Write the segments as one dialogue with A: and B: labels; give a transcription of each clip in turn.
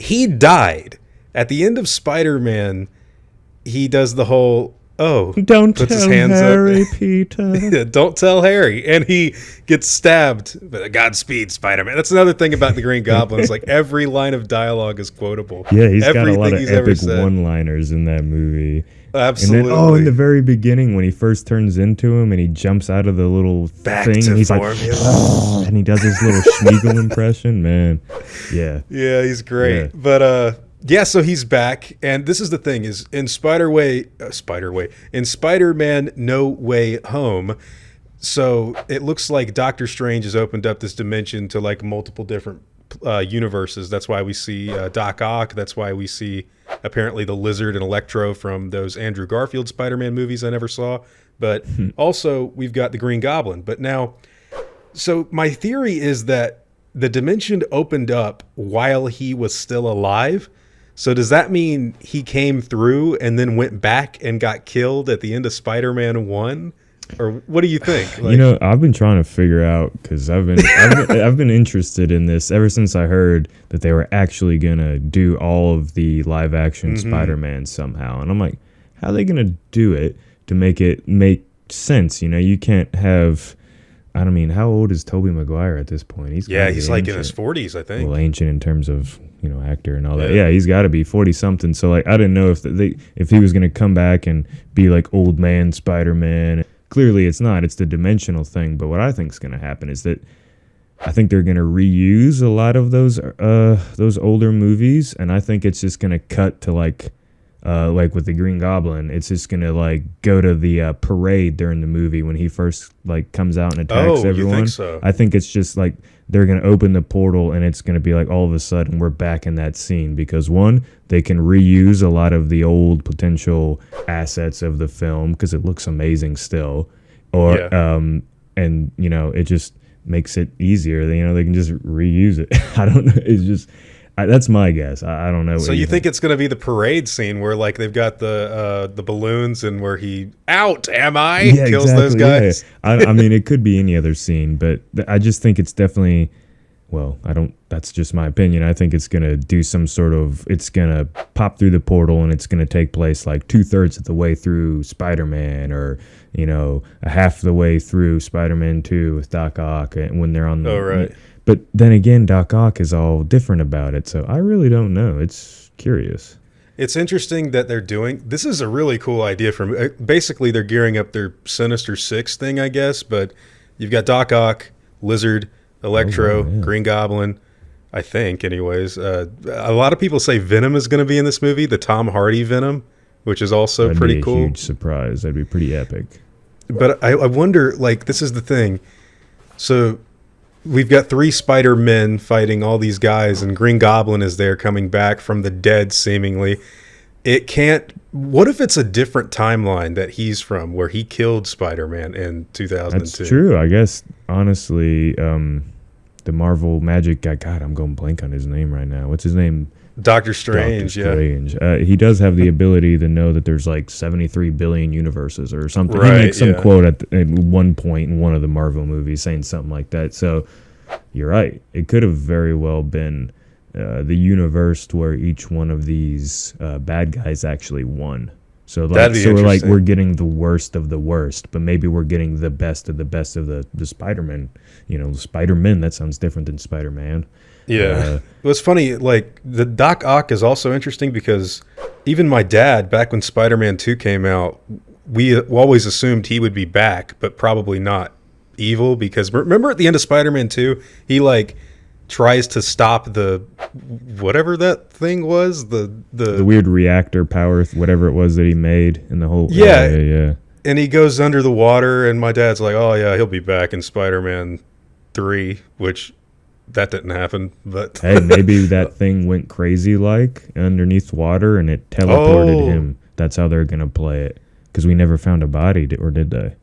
A: he died. At the end of Spider-Man, he does the whole,
B: don't
A: puts
B: tell
A: his hands
B: Harry,
A: up.
B: Peter.
A: Don't tell Harry. And he gets stabbed. But Godspeed, Spider-Man. That's another thing about the Green Goblin. It's like every line of dialogue is quotable.
B: Yeah, he's got a lot of
A: he's ever
B: epic
A: said.
B: one-liners in that movie.
A: Absolutely.
B: And then, in the very beginning when he first turns into him and he jumps out of the little
A: Back
B: thing
A: to
B: and he's
A: formula.
B: like, and he does his little Schmeagol impression, man. Yeah.
A: Yeah, he's great.
B: Yeah.
A: But so he's back, and this is the thing: is in in Spider-Man No Way Home. So it looks like Doctor Strange has opened up this dimension to like multiple different universes. That's why we see Doc Ock. That's why we see apparently the Lizard and Electro from those Andrew Garfield Spider-Man movies I never saw. But also we've got the Green Goblin. But now, so my theory is that the dimension opened up while he was still alive. So does that mean he came through and then went back and got killed at the end of Spider-Man 1? Or what do you think? Like,
B: I've been trying to figure out because I've been interested in this ever since I heard that they were actually gonna do all of the live action Spider-Man somehow, and I'm like, how are they gonna do it to make it make sense? You can't have. I don't mean, how old is Tobey Maguire at this point? He's
A: like in his 40s, I think.
B: Well, ancient in terms of actor and all that. Yeah, he's got to be 40 something. So like, I didn't know if he was gonna come back and be like old man Spider-Man. Clearly it's not. It's the dimensional thing. But what I think is going to happen is that I think they're going to reuse a lot of those older movies, and I think it's just going to cut to like with the Green Goblin. It's just going to like go to the parade during the movie when he first like comes out and attacks everyone.
A: You think so?
B: I think it's just like they're going to open the portal and it's going to be like all of a sudden we're back in that scene because one, they can reuse a lot of the old potential assets of the film because it looks amazing still, or and it just makes it easier. They can just reuse it. I don't know. It's just that's my guess. I don't know.
A: So you think it's going to be the parade scene where like they've got the balloons and where he kills those guys?
B: Yeah. I mean, it could be any other scene, but I just think it's definitely. Well, that's just my opinion. I think it's going to do some sort of, it's going to pop through the portal and it's going to take place like 2/3 of the way through Spider-Man or, a half the way through Spider-Man 2 with Doc Ock when they're on the.
A: Oh, right.
B: But then again, Doc Ock is all different about it. So I really don't know. It's curious.
A: It's interesting that this is a really cool idea for me. Basically, they're gearing up their Sinister Six thing, I guess. But you've got Doc Ock, Lizard, Electro, Green Goblin, I think, anyways. A lot of people say Venom is going to be in this movie, the Tom Hardy Venom, which is also pretty cool.
B: Huge surprise. That'd be pretty epic.
A: But I wonder, like, this is the thing. So we've got 3 Spider-Men fighting all these guys, and Green Goblin is there coming back from the dead, seemingly. What if it's a different timeline that he's from, where he killed Spider-Man in 2002?
B: That's true. I guess, honestly, the Marvel Magic guy, God, I'm going blank on his name right now. What's his name?
A: Doctor Strange,
B: He does have the ability to know that there's like 73 billion universes or something.
A: Right,
B: he makes some quote at one point in one of the Marvel movies saying something like that. So you're right. It could have very well been the universe where each one of these bad guys actually won. So we're getting the worst of the worst, but maybe we're getting the best of the Spider-Man. Spider-Man, that sounds different than Spider-Man.
A: Yeah. What's funny, like, the Doc Ock is also interesting because even my dad, back when Spider-Man 2 came out, we always assumed he would be back, but probably not evil, because remember at the end of Spider-Man 2, he, like, tries to stop the whatever that thing was, the
B: weird reactor power, whatever it was that he made in the whole
A: yeah. And he goes under the water, and my dad's like, oh yeah, he'll be back in Spider-Man 3, which that didn't happen. But
B: hey, maybe that thing went crazy like underneath water and it teleported him. That's how they're gonna play it, because we never found a body, or did they?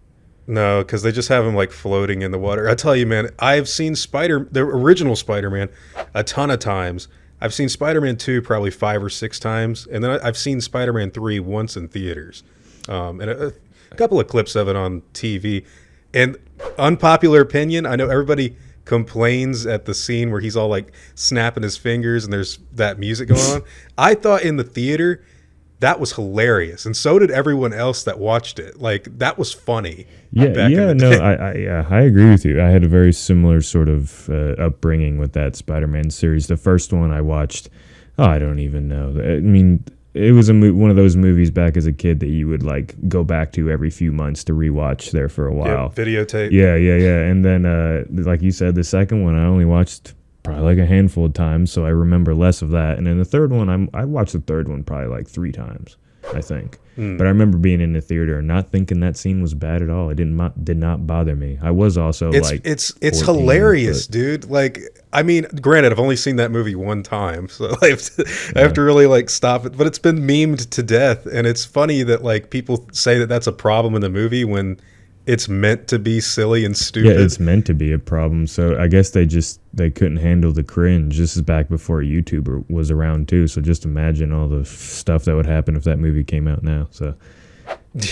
A: No, because they just have him like floating in the water. I tell you, man, I've seen the original Spider-Man a ton of times. I've seen Spider-Man 2 probably 5 or 6 times, and then I've seen Spider-Man 3 once in theaters, and a couple of clips of it on TV. And unpopular opinion, I know everybody complains at the scene where he's all like snapping his fingers and there's that music going on. I thought in the theater that was hilarious, and so did everyone else that watched it. Like, that was funny.
B: I agree with you. I had a very similar sort of upbringing with that Spider-Man series. The first one I watched, I don't even know. I mean, it was one of those movies back as a kid that you would like go back to every few months to rewatch there for a while.
A: Yeah, videotape.
B: Yeah. And then, like you said, the second one I only watched probably like a handful of times, so I remember less of that. And then the third one, I watched the third one probably like 3 times, I think. But I remember being in the theater and not thinking that scene was bad at all. It did not bother me. I was also
A: it's
B: 14,
A: hilarious, dude. Like, I mean, granted, I've only seen that movie one time, so I have to really like stop it. But it's been memed to death, and it's funny that like people say that that's a problem in the movie when it's meant to be silly and stupid.
B: Yeah, it's meant to be a problem. So I guess they couldn't handle the cringe. This is back before YouTube was around too. So just imagine all the stuff that would happen if that movie came out now. So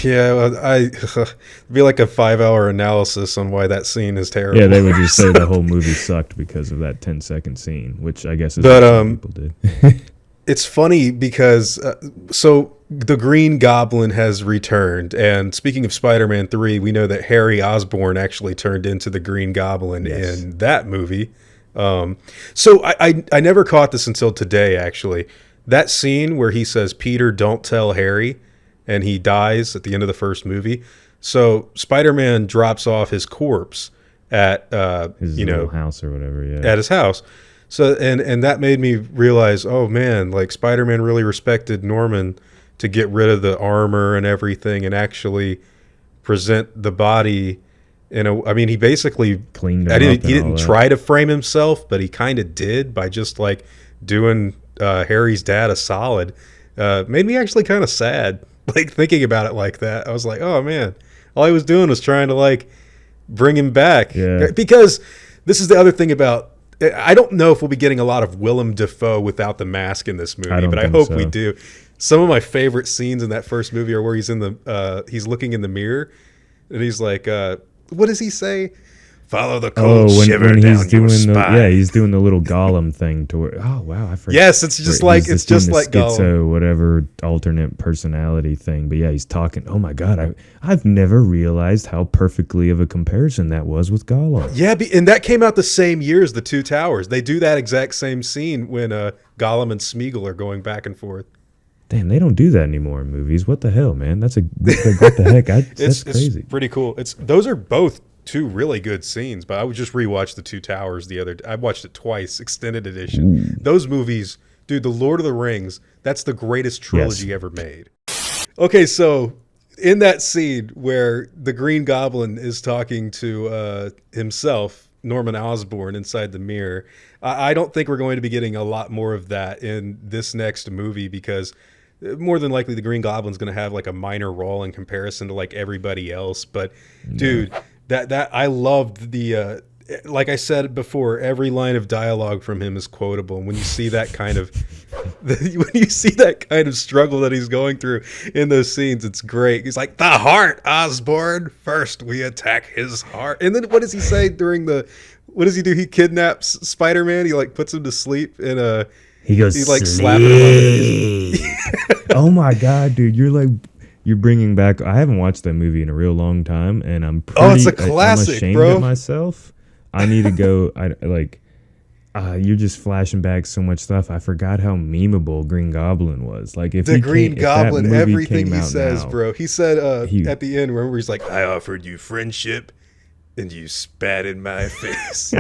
A: yeah, it'd be like a 5-hour analysis on why that scene is terrible.
B: Yeah, they would just say the whole movie sucked because of that 10-second scene, which I guess is what some people did.
A: It's funny because so the Green Goblin has returned, and speaking of Spider-Man 3, we know that Harry Osborn actually turned into the Green Goblin in that movie. So I never caught this until today, actually. That scene where he says, "Peter, don't tell Harry," and he dies at the end of the first movie. So Spider-Man drops off his corpse at
B: his little house or whatever,
A: at his house. So and that made me realize, oh man, like Spider-Man really respected Norman to get rid of the armor and everything and actually present the body in a. I mean, he basically
B: cleaned him up.
A: He didn't try to frame himself, but he kind of did by just like doing Harry's dad a solid. Made me actually kind of sad, like thinking about it like that. I was like, oh man, all he was doing was trying to like bring him back.
B: Yeah.
A: Because this is the other thing about. I don't know if we'll be getting a lot of Willem Dafoe without the mask in this movie, but I hope we do. Some of my favorite scenes in that first movie are where he's he's looking in the mirror, and he's like, "What does he say? Follow the cold shiver
B: when
A: down
B: he's doing
A: your spine."
B: he's doing the little Gollum thing to where. Oh wow, I forgot.
A: Yes, it's just like
B: Gollum.
A: Gollum.
B: Whatever alternate personality thing, but yeah, he's talking. Oh my god, I've never realized how perfectly of a comparison that was with Gollum.
A: Yeah, and that came out the same year as The Two Towers. They do that exact same scene when Gollum and Smeagol are going back and forth.
B: Damn, they don't do that anymore in movies. What the hell, man? What the heck? That's crazy.
A: It's pretty cool. Those are both 2 really good scenes, but I would just rewatch The Two Towers I watched it twice, extended edition. Ooh. Those movies, dude, The Lord of the Rings, that's the greatest trilogy ever made. Okay, so in that scene where the Green Goblin is talking to himself, Norman Osborn, inside the mirror, I don't think we're going to be getting a lot more of that in this next movie because more than likely the Green Goblin's going to have like a minor role in comparison to like everybody else. But dude, that I loved the like I said before, every line of dialogue from him is quotable. And when you see that kind of struggle that he's going through in those scenes, it's great. He's like, "The heart, Osborn. First we attack his heart." And then what does he say what does he do? He kidnaps Spider-Man. He like puts him to sleep and
B: he goes,
A: he's like slapping him on the
B: Oh my god, dude, you're bringing back. I haven't watched that movie in a real long time, and I'm
A: it's a classic,
B: I'm ashamed
A: bro.
B: of myself. I need to go. You're just flashing back so much stuff. I forgot how memeable Green Goblin was. Like if
A: the Green Goblin, everything he says,
B: now,
A: bro. He said at the end, remember, he's like, "I offered you friendship, and you spat in my face."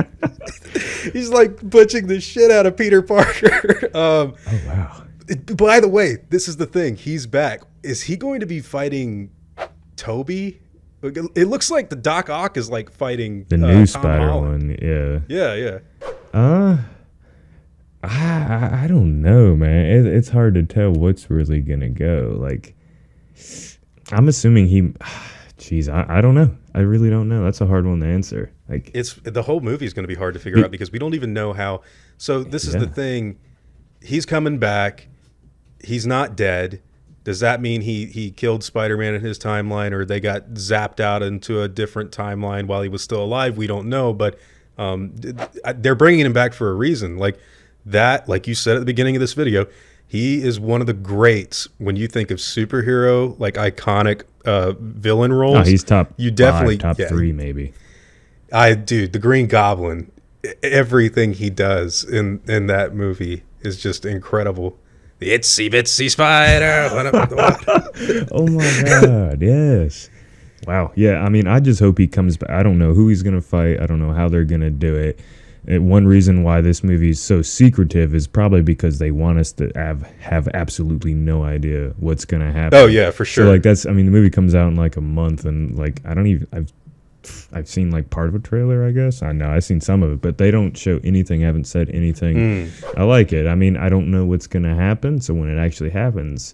A: He's like butching the shit out of Peter Parker.
B: Oh wow.
A: By the way, this is the thing. He's back. Is he going to be fighting Tobey? It looks like the Doc Ock is like fighting
B: the new
A: Tom
B: Spider
A: Holland.
B: one. Yeah.
A: Yeah.
B: I don't know, man. It's hard to tell what's really gonna go. Like, I'm assuming he. Jeez, I don't know. I really don't know. That's a hard one to answer. Like,
A: it's the whole movie is going to be hard to figure out because we don't even know how. So this is the thing. He's coming back. He's not dead. Does that mean he killed Spider-Man in his timeline, or they got zapped out into a different timeline while he was still alive? We don't know, but They're bringing him back for a reason. Like that, like you said at the beginning of this video, he is one of the greats when you think of superhero, like iconic villain roles.
B: Oh, he's top.
A: You definitely
B: top three maybe.
A: Dude, the Green Goblin, everything he does in that movie is just incredible. The itsy bitsy spider.
B: Oh my God! Yes. Wow. Yeah. I mean, I just hope he comes back. I don't know who he's gonna fight. I don't know how they're gonna do it. One reason why this movie is so secretive is probably because they want us to have absolutely no idea what's gonna happen.
A: Oh yeah, for sure.
B: So like the movie comes out in like a month, and like I've seen like part of a trailer, I guess. I know I've seen some of it, but they don't show anything, haven't said anything. I like it. I mean, I don't know what's going to happen. So when it actually happens,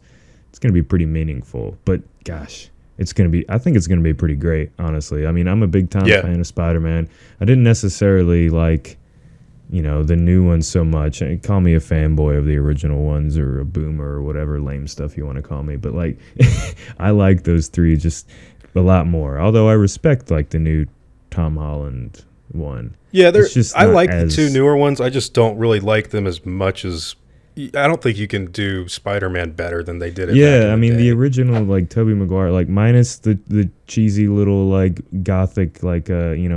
B: it's going to be pretty meaningful. But gosh, I think it's going to be pretty great, honestly. I mean, I'm a big time fan of Spider-Man. I didn't necessarily like, the new ones so much. Call me a fanboy of the original ones or a boomer or whatever lame stuff you want to call me. But like, I like those three just a lot more, although I respect like the new Tom Holland one.
A: Yeah, I like the two newer ones. I just don't really like them as much as I don't think you can do Spider-Man better than they did it.
B: Yeah, I mean the original like Tobey Maguire, like minus the cheesy little like gothic like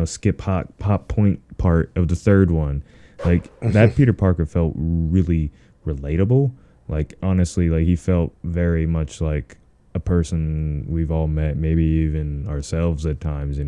B: skip pop point part of the third one. Like that Peter Parker felt really relatable. Like honestly, like he felt very much like a person we've all met, maybe even ourselves at times,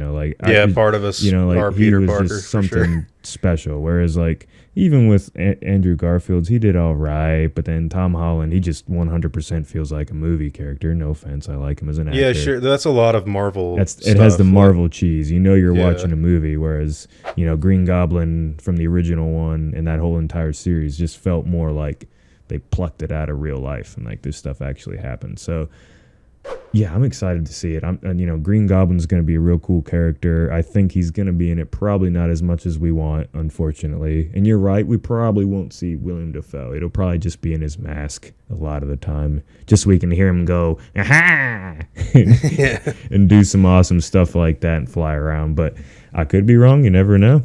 B: part of us, like
A: are
B: he
A: Peter
B: was
A: Parker,
B: just something special. Whereas like even with Andrew Garfield's, he did all right, but then Tom Holland, he just 100% feels like a movie character. No offense, I like him as an actor.
A: Yeah, sure. That's a lot of Marvel.
B: It has the Marvel cheese. You're watching a movie. Whereas Green Goblin from the original one and that whole entire series just felt more like they plucked it out of real life and like this stuff actually happened. So. Yeah, I'm excited to see it. Green Goblin's going to be a real cool character. I think he's going to be in it probably not as much as we want, unfortunately. And you're right, we probably won't see Willem Dafoe. It'll probably just be in his mask a lot of the time, just so we can hear him go, aha! and do some awesome stuff like that and fly around. But I could be wrong. You never know.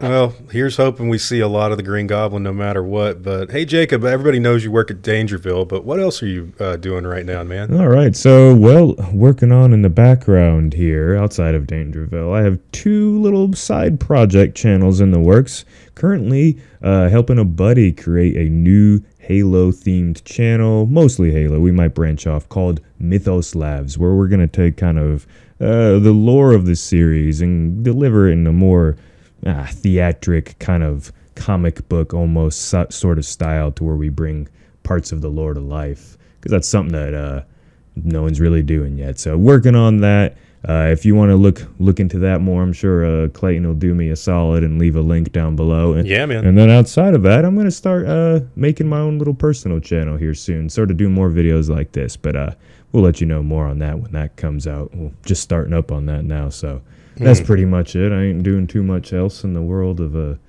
A: Well, here's hoping we see a lot of the Green Goblin no matter what. But hey, Jacob, everybody knows you work at Dangerville, but what else are you doing right now, man?
B: All right. So, working on in the background here outside of Dangerville, I have two little side project channels in the works. Currently, helping a buddy create a new Halo-themed channel, mostly Halo. We might branch off, called Mythos Labs, where we're going to take kind of the lore of the series and deliver it in a more theatric kind of comic book almost sort of style to where we bring parts of the lore to life, because that's something that no one's really doing yet. So working on that. If you want to look into that more, I'm sure Clayton will do me a solid and leave a link down below.
A: Yeah, man.
B: And then outside of that, I'm going to start making my own little personal channel here soon, sort of do more videos like this. But we'll let you know more on that when that comes out. We're just starting up on that now, so that's pretty much it. I ain't doing too much else in the world of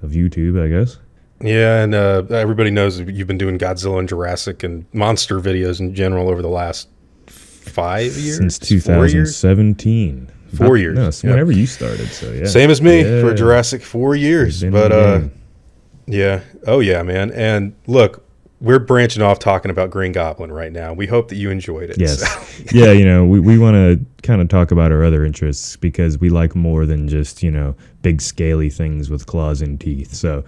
B: YouTube, I guess.
A: Yeah, and everybody knows you've been doing Godzilla and Jurassic and monster videos in general over the last 5 years?
B: Since 2017.
A: 4 years.
B: No, it's whenever you started, so yeah.
A: Same as me for Jurassic, 4 years. But yeah. Oh, yeah, man. And look, we're branching off talking about Green Goblin right now. We hope that you enjoyed it.
B: Yes.
A: So.
B: Yeah, we want to kind of talk about our other interests because we like more than just, big scaly things with claws and teeth. So,